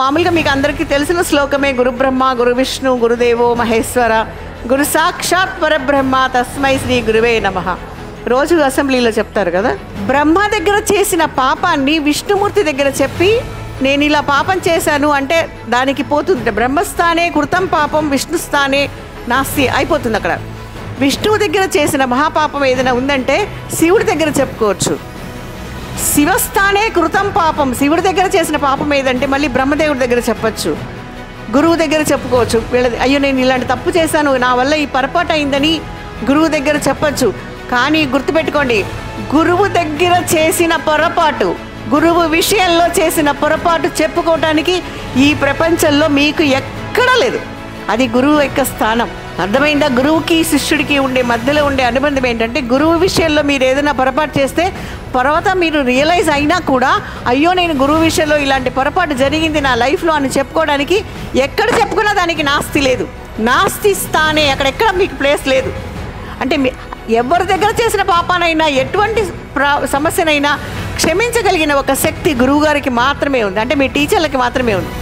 మామూలుగా మీకు అందరికీ తెలిసిన శ్లోకమే, గురు బ్రహ్మ గురు విష్ణు గురుదేవో మహేశ్వర గురు సాక్షాత్ పరబ్రహ్మ తస్మై శ్రీ గురువే నమః. రోజు అసెంబ్లీలో చెప్తారు కదా. బ్రహ్మ దగ్గర చేసిన పాపాన్ని విష్ణుమూర్తి దగ్గర చెప్పి నేను ఇలా పాపం చేశాను అంటే దానికి పోతుంది. బ్రహ్మస్థానే కృతం పాపం విష్ణుస్థానే నాస్తి అయిపోతుంది. అక్కడ విష్ణువు దగ్గర చేసిన మహాపాపం ఏదైనా ఉందంటే శివుడి దగ్గర చెప్పుకోవచ్చు. శివస్థానే కృతం పాపం, శివుడి దగ్గర చేసిన పాపం ఏదంటే మళ్ళీ బ్రహ్మదేవుడి దగ్గర చెప్పచ్చు, గురువు దగ్గర చెప్పుకోవచ్చు. వీళ్ళది అయ్యో నేను ఇలాంటి తప్పు చేశాను, నా వల్ల ఈ పొరపాటు అయిందని గురువు దగ్గర చెప్పచ్చు. కానీ గుర్తుపెట్టుకోండి, గురువు దగ్గర చేసిన పొరపాటు, గురువు విషయంలో చేసిన పొరపాటు చెప్పుకోవటానికి ఈ ప్రపంచంలో మీకు ఎక్కడా లేదు. అది గురువు యొక్క స్థానం. అర్థమైందా? గురువుకి శిష్యుడికి ఉండే మధ్యలో ఉండే అనుబంధం ఏంటంటే, గురువు విషయంలో మీరు ఏదైనా పొరపాటు చేస్తే తర్వాత మీరు రియలైజ్ అయినా కూడా అయ్యో నేను గురువు విషయంలో ఇలాంటి పొరపాటు జరిగింది నా లైఫ్లో అని చెప్పుకోవడానికి ఎక్కడ చెప్పుకున్నా దానికి నాస్తి లేదు. నాస్తి స్థానే, అక్కడెక్కడ మీకు ప్లేస్ లేదు. అంటే ఎవరి దగ్గర చేసిన పాపానైనా ఎటువంటి సమస్యనైనా క్షమించగలిగిన ఒక శక్తి గురువుగారికి మాత్రమే ఉంది, అంటే మీ టీచర్లకి మాత్రమే ఉంది.